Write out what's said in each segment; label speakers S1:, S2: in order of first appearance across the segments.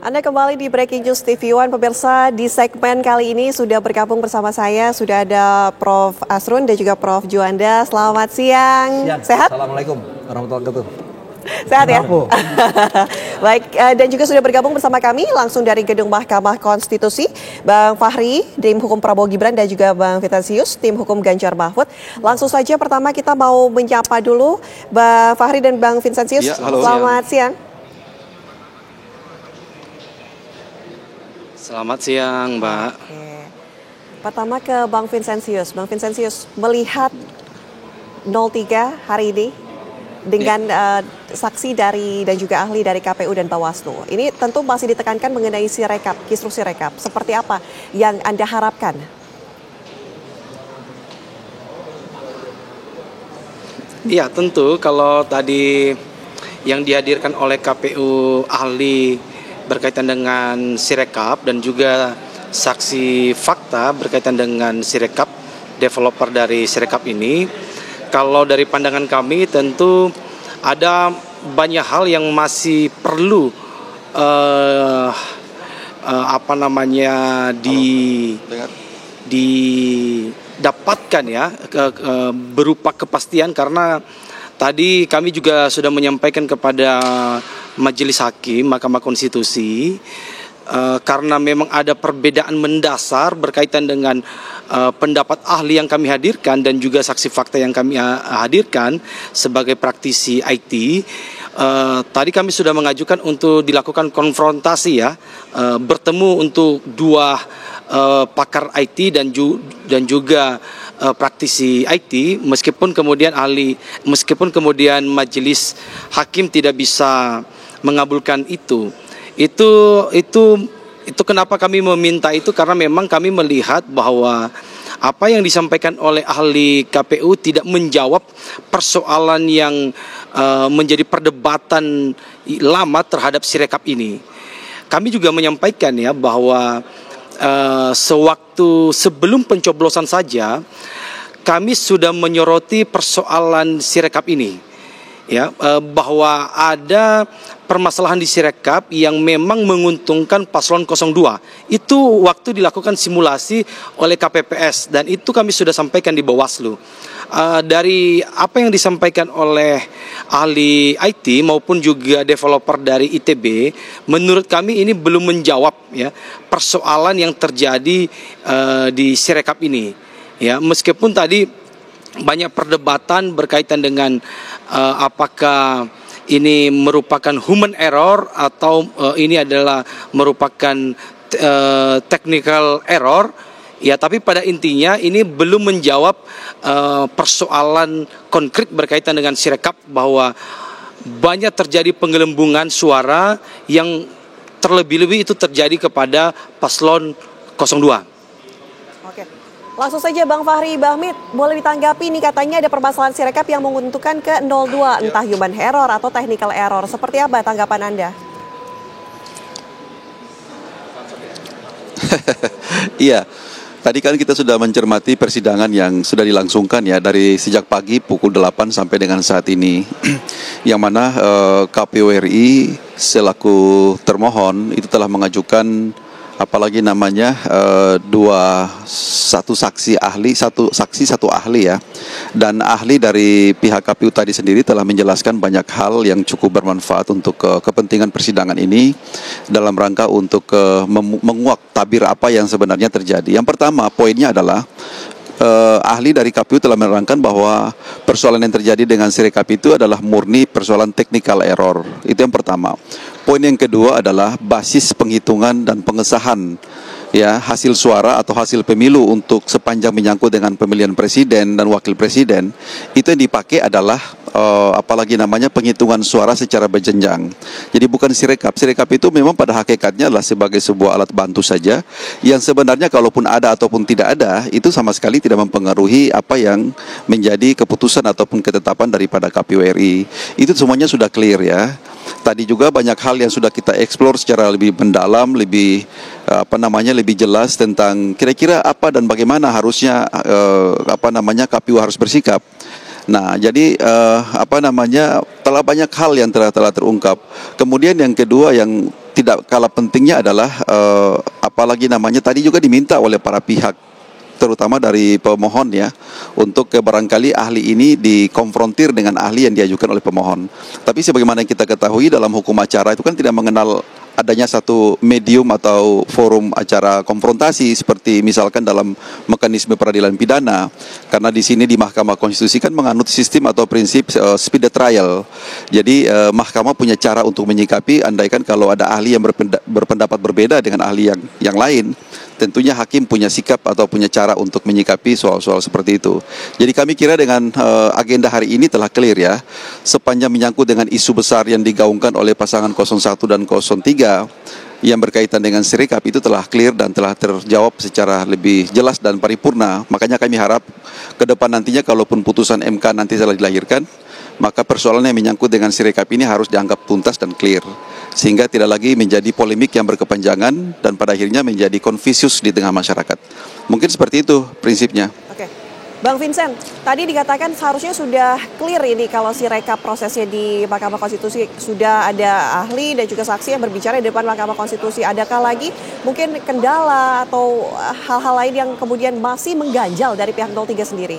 S1: Anda kembali di Breaking News TV One, pemirsa. Di segmen kali ini sudah bergabung bersama saya, sudah ada Prof. Asrun dan juga Prof. Juanda. Selamat siang. Sehat?
S2: Assalamualaikum warahmatullahi wabarakatuh.
S1: Sehat ya? Baik, dan juga sudah bergabung bersama kami langsung dari Gedung Mahkamah Konstitusi, Bang Fahri, tim hukum Prabowo Gibran, dan juga Bang Vitansius, tim hukum Ganjar Mahfud. Langsung saja pertama kita mau menyapa dulu Bang Fahri dan Bang Vitansius.
S3: Ya, halo.
S1: Selamat siang.
S3: Selamat siang, Mbak.
S1: Oke. Pertama ke Bang Vitansius. Bang Vitansius, melihat 03 hari ini dengan saksi dari dan juga ahli dari KPU dan Bawaslu. Ini tentu masih ditekankan mengenai sirekap, kisru sirekap. Seperti apa yang Anda harapkan?
S3: Iya, tentu kalau tadi yang dihadirkan oleh KPU ahli berkaitan dengan sirekap dan juga saksi fakta berkaitan dengan sirekap, developer dari sirekap ini, kalau dari pandangan kami tentu ada banyak hal yang masih perlu didapatkan ya, berupa kepastian, karena tadi kami juga sudah menyampaikan kepada Majelis Hakim Mahkamah Konstitusi, karena memang ada perbedaan mendasar berkaitan dengan pendapat ahli yang kami hadirkan dan juga saksi fakta yang kami hadirkan sebagai praktisi IT. Tadi kami sudah mengajukan untuk dilakukan konfrontasi ya, bertemu untuk dua pakar IT dan juga praktisi IT, meskipun kemudian majelis hakim tidak bisa mengabulkan itu. Itu kenapa kami meminta itu, karena memang kami melihat bahwa apa yang disampaikan oleh ahli KPU tidak menjawab persoalan yang menjadi perdebatan lama terhadap sirekap ini. Kami juga menyampaikan ya bahwa sewaktu sebelum pencoblosan saja kami sudah menyoroti persoalan sirekap ini. Ya, bahwa ada permasalahan di sirekap yang memang menguntungkan paslon 02. Itu waktu dilakukan simulasi oleh KPPS dan itu kami sudah sampaikan di Bawaslu. Dari apa yang disampaikan oleh ahli IT maupun juga developer dari ITB, menurut kami ini belum menjawab ya persoalan yang terjadi di sirekap ini. Ya, meskipun tadi banyak perdebatan berkaitan dengan apakah ini merupakan human error atau ini adalah merupakan technical error. Ya, tapi pada intinya ini belum menjawab persoalan konkret berkaitan dengan sirekap, bahwa banyak terjadi penggelembungan suara yang terlebih-lebih itu terjadi kepada paslon 02.
S1: Oke. Langsung saja Bang Fahri Bahmid, boleh ditanggapi nih, katanya ada permasalahan sirekap yang menguntungkan ke 02, entah human error atau technical error. Seperti apa tanggapan Anda?
S2: Iya, tadi kan kita sudah mencermati persidangan yang sudah dilangsungkan ya dari sejak pagi pukul 8 sampai dengan saat ini, yang mana KPU RI selaku termohon itu telah mengajukan apalagi namanya satu saksi satu ahli ya, dan ahli dari pihak KPU tadi sendiri telah menjelaskan banyak hal yang cukup bermanfaat untuk kepentingan persidangan ini dalam rangka untuk menguak tabir apa yang sebenarnya terjadi. Yang pertama poinnya adalah ahli dari KPU telah menerangkan bahwa persoalan yang terjadi dengan sirekap itu adalah murni persoalan technical error. Itu yang pertama. Poin yang kedua adalah basis penghitungan dan pengesahan ya hasil suara atau hasil pemilu untuk sepanjang menyangkut dengan pemilihan presiden dan wakil presiden, itu yang dipakai adalah apalagi namanya penghitungan suara secara berjenjang. Jadi bukan sirekap. Sirekap itu memang pada hakikatnya adalah sebagai sebuah alat bantu saja yang sebenarnya kalaupun ada ataupun tidak ada itu sama sekali tidak mempengaruhi apa yang menjadi keputusan ataupun ketetapan daripada KPU RI. Itu semuanya sudah clear ya. Tadi juga banyak hal yang sudah kita eksplor secara lebih mendalam, lebih lebih jelas tentang kira-kira apa dan bagaimana harusnya KPU harus bersikap. Nah, jadi telah banyak hal yang telah terungkap. Kemudian yang kedua yang tidak kalah pentingnya adalah apalagi namanya tadi juga diminta oleh para pihak, terutama dari pemohon ya, untuk barangkali ahli ini dikonfrontir dengan ahli yang diajukan oleh pemohon. Tapi sebagaimana yang kita ketahui dalam hukum acara itu kan tidak mengenal adanya satu medium atau forum acara konfrontasi seperti misalkan dalam mekanisme peradilan pidana, karena di sini di Mahkamah Konstitusi kan menganut sistem atau prinsip speedy trial. Jadi mahkamah punya cara untuk menyikapi andaikan kalau ada ahli yang berpendapat berbeda dengan ahli yang lain. Tentunya hakim punya sikap atau punya cara untuk menyikapi soal-soal seperti itu. Jadi kami kira dengan agenda hari ini telah clear ya. Sepanjang menyangkut dengan isu besar yang digaungkan oleh pasangan 01 dan 03 yang berkaitan dengan Sirekap itu telah clear dan telah terjawab secara lebih jelas dan paripurna. Makanya kami harap ke depan nantinya kalaupun putusan MK nanti telah dilahirkan, maka persoalan yang menyangkut dengan Sirekap ini harus dianggap tuntas dan clear, sehingga tidak lagi menjadi polemik yang berkepanjangan dan pada akhirnya menjadi konfusius di tengah masyarakat. Mungkin seperti itu prinsipnya.
S1: Oke. Bang Vincent, tadi dikatakan seharusnya sudah clear ini kalau Sirekap prosesnya di Mahkamah Konstitusi, sudah ada ahli dan juga saksi yang berbicara di depan Mahkamah Konstitusi. Adakah lagi mungkin kendala atau hal-hal lain yang kemudian masih mengganjal dari pihak 03 sendiri?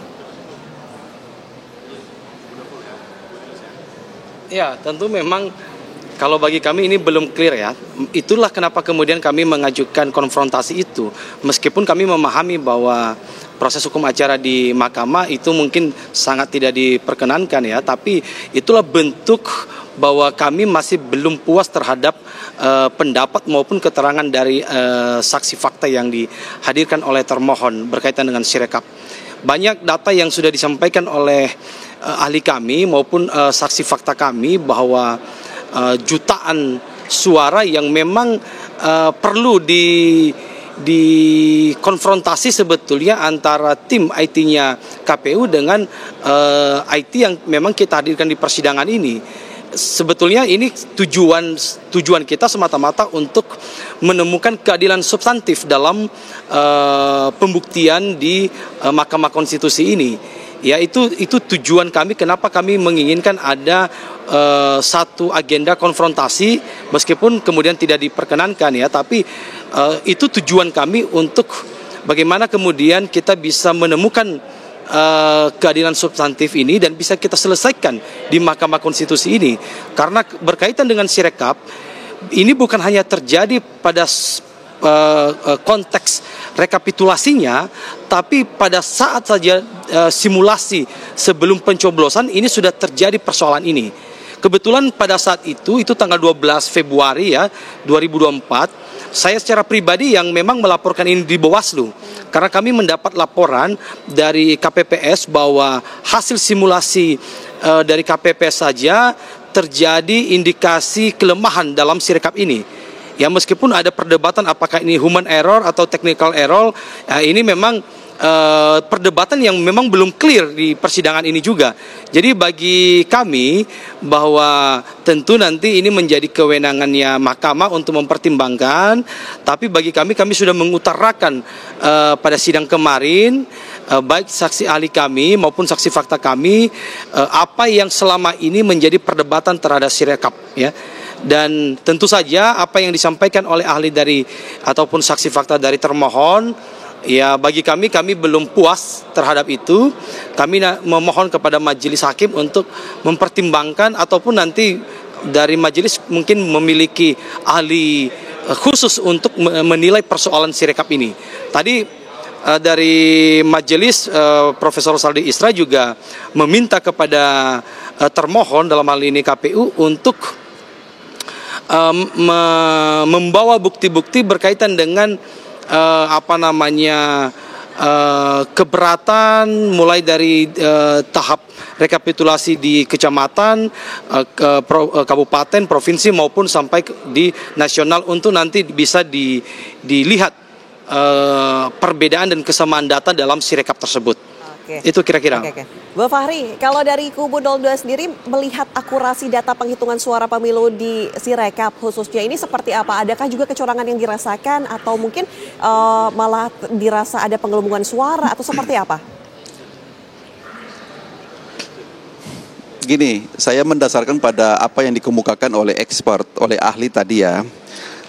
S3: Ya, tentu memang kalau bagi kami ini belum clear ya. Itulah kenapa kemudian kami mengajukan konfrontasi itu. Meskipun kami memahami bahwa proses hukum acara di mahkamah itu mungkin sangat tidak diperkenankan ya. Tapi itulah bentuk bahwa kami masih belum puas terhadap pendapat maupun keterangan dari saksi fakta yang dihadirkan oleh termohon berkaitan dengan Sirekap. Banyak data yang sudah disampaikan oleh ahli kami maupun saksi fakta kami bahwa jutaan suara yang memang perlu dikonfrontasi sebetulnya antara tim IT-nya KPU dengan IT yang memang kita hadirkan di persidangan ini. Sebetulnya ini tujuan kita semata-mata untuk menemukan keadilan substantif dalam pembuktian di Mahkamah Konstitusi ini. Ya itu tujuan kami, kenapa kami menginginkan ada satu agenda konfrontasi meskipun kemudian tidak diperkenankan ya, tapi itu tujuan kami untuk bagaimana kemudian kita bisa menemukan keadilan substantif ini dan bisa kita selesaikan di Mahkamah Konstitusi ini. Karena berkaitan dengan Sirekap ini bukan hanya terjadi pada konteks rekapitulasinya, tapi pada saat saja simulasi sebelum pencoblosan ini sudah terjadi persoalan ini. Kebetulan pada saat itu tanggal 12 Februari ya 2024, saya secara pribadi yang memang melaporkan ini di Bawaslu. Karena kami mendapat laporan dari KPPS bahwa hasil simulasi dari KPPS saja terjadi indikasi kelemahan dalam Sirekap ini. Ya meskipun ada perdebatan apakah ini human error atau technical error, ini memang perdebatan yang memang belum clear di persidangan ini juga. Jadi bagi kami bahwa tentu nanti ini menjadi kewenangannya mahkamah untuk mempertimbangkan, tapi bagi kami sudah mengutarakan pada sidang kemarin, baik saksi ahli kami maupun saksi fakta kami, apa yang selama ini menjadi perdebatan terhadap Sirekap ya. Dan tentu saja apa yang disampaikan oleh ahli dari ataupun saksi fakta dari termohon, ya bagi kami belum puas terhadap itu. Kami memohon kepada majelis hakim untuk mempertimbangkan ataupun nanti dari majelis mungkin memiliki ahli khusus untuk menilai persoalan Sirekap ini. Tadi dari majelis Profesor Saldi Isra juga meminta kepada termohon dalam hal ini KPU untuk membawa bukti-bukti berkaitan dengan keberatan mulai dari tahap rekapitulasi di kecamatan, kabupaten, provinsi maupun sampai di nasional untuk nanti bisa dilihat perbedaan dan kesamaan data dalam Sirekap tersebut.
S1: Oke.
S3: Itu kira-kira.
S1: Oke. Bu Fahri, kalau dari kubu 02 sendiri melihat akurasi data penghitungan suara pemilu di Sirekap khususnya ini seperti apa? Adakah juga kecurangan yang dirasakan atau mungkin malah dirasa ada penggelembungan suara atau seperti apa?
S2: Gini, saya mendasarkan pada apa yang dikemukakan oleh expert, oleh ahli tadi ya.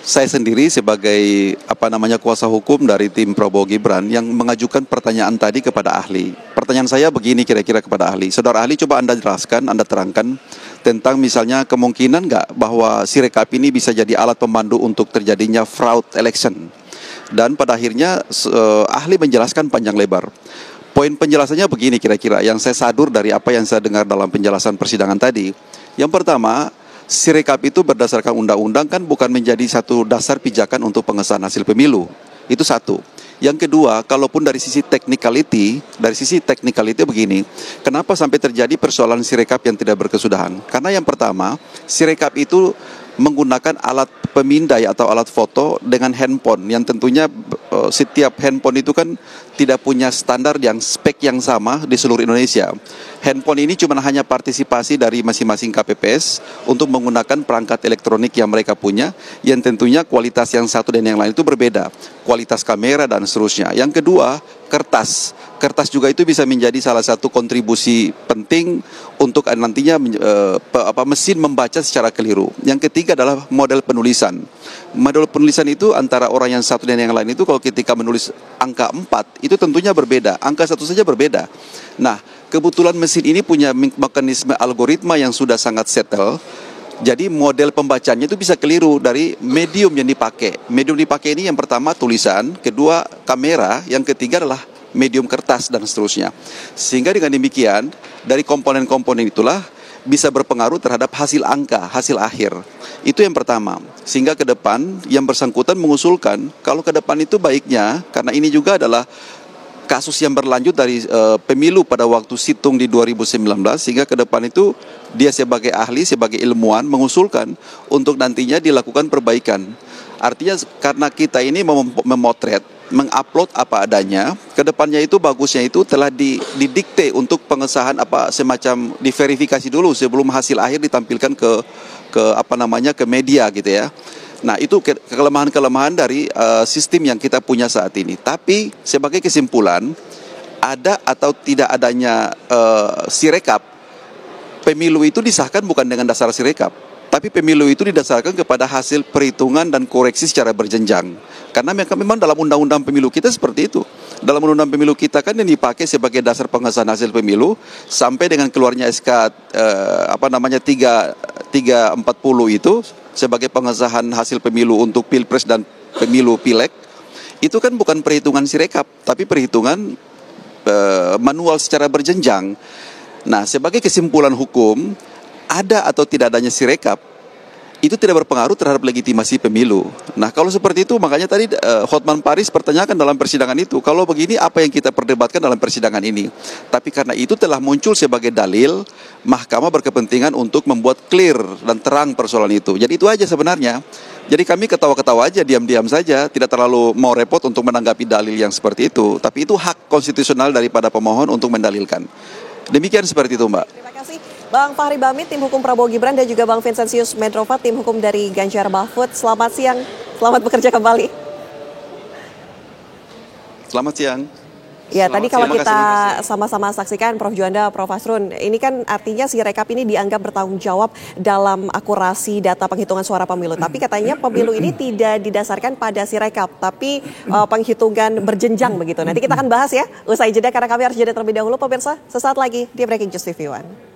S2: saya sendiri sebagai kuasa hukum dari tim Prabowo Gibran yang mengajukan pertanyaan tadi kepada ahli. Pertanyaan saya begini kira-kira kepada ahli. Saudara ahli, coba Anda jelaskan, Anda terangkan tentang misalnya kemungkinan nggak bahwa Sirekap ini bisa jadi alat pemandu untuk terjadinya fraud election. Dan pada akhirnya ahli menjelaskan panjang lebar. Poin penjelasannya begini kira-kira yang saya sadur dari apa yang saya dengar dalam penjelasan persidangan tadi. Yang pertama, Sirekap itu berdasarkan undang-undang kan bukan menjadi satu dasar pijakan untuk pengesahan hasil pemilu. Itu satu. Yang kedua, kalaupun dari sisi technicality begini, kenapa sampai terjadi persoalan Sirekap yang tidak berkesudahan? Karena yang pertama, Sirekap itu menggunakan alat pemindai atau alat foto dengan handphone yang tentunya setiap handphone itu kan tidak punya standar yang spek yang sama di seluruh Indonesia. Handphone ini cuma hanya partisipasi dari masing-masing KPPS untuk menggunakan perangkat elektronik yang mereka punya, yang tentunya kualitas yang satu dan yang lain itu berbeda, kualitas kamera dan seterusnya. Yang kedua, kertas juga itu bisa menjadi salah satu kontribusi penting untuk nantinya mesin membaca secara keliru. Yang ketiga adalah model penulisan. Model penulisan itu antara orang yang satu dan yang lain itu kalau ketika menulis angka 4 itu tentunya berbeda, angka 1 saja berbeda. Nah, kebetulan mesin ini punya mekanisme algoritma yang sudah sangat settle. Jadi model pembacanya itu bisa keliru dari medium yang dipakai. Medium dipakai ini yang pertama tulisan, kedua kamera, yang ketiga adalah medium kertas dan seterusnya. Sehingga dengan demikian dari komponen-komponen itulah bisa berpengaruh terhadap hasil angka, hasil akhir. Itu yang pertama. Sehingga ke depan yang bersangkutan mengusulkan kalau ke depan itu baiknya, karena ini juga adalah kasus yang berlanjut dari pemilu pada waktu situng di 2019, sehingga ke depan itu dia sebagai ahli, sebagai ilmuwan mengusulkan untuk nantinya dilakukan perbaikan. Artinya karena kita ini memotret, mengupload apa adanya, ke depannya itu bagusnya itu telah didikte untuk pengesahan semacam diverifikasi dulu sebelum hasil akhir ditampilkan ke media gitu ya. Nah, itu kelemahan-kelemahan dari sistem yang kita punya saat ini. Tapi sebagai kesimpulan, ada atau tidak adanya Sirekap, pemilu itu disahkan bukan dengan dasar Sirekap, tapi pemilu itu didasarkan kepada hasil perhitungan dan koreksi secara berjenjang. Karena memang dalam undang-undang pemilu kita seperti itu. Dalam undang-undang pemilu kita kan yang dipakai sebagai dasar pengesahan hasil pemilu sampai dengan keluarnya SK 340 itu sebagai pengesahan hasil pemilu untuk Pilpres dan pemilu Pileg. Itu kan bukan perhitungan Sirekap, tapi perhitungan manual secara berjenjang. Nah, sebagai kesimpulan hukum, ada atau tidak adanya Sirekap itu tidak berpengaruh terhadap legitimasi pemilu. Nah, kalau seperti itu makanya tadi Hotman Paris pertanyakan dalam persidangan itu, kalau begini apa yang kita perdebatkan dalam persidangan ini? Tapi karena itu telah muncul sebagai dalil, mahkamah berkepentingan untuk membuat clear dan terang persoalan itu. Jadi itu aja sebenarnya. Jadi kami ketawa-ketawa aja, diam-diam saja, tidak terlalu mau repot untuk menanggapi dalil yang seperti itu. Tapi itu hak konstitusional daripada pemohon untuk mendalilkan. Demikian seperti itu, Mbak.
S1: Terima kasih Bang Fahri Bamit, tim hukum Prabowo Gibran, dan juga Bang Vincentius Medrova, tim hukum dari Ganjar Mahfud. Selamat siang, selamat bekerja kembali.
S2: Selamat siang.
S1: Ya,
S2: Selamat
S1: tadi kalau
S2: siang.
S1: kita sama-sama saksikan, Prof. Juanda, Prof. Asrun, ini kan artinya Sirekap ini dianggap bertanggung jawab dalam akurasi data penghitungan suara pemilu. Tapi katanya pemilu ini tidak didasarkan pada Sirekap, tapi penghitungan berjenjang begitu. Nanti kita akan bahas ya, usai jeda karena kami harus jeda terlebih dahulu, pemirsa. Sesaat lagi di Breaking News TV One.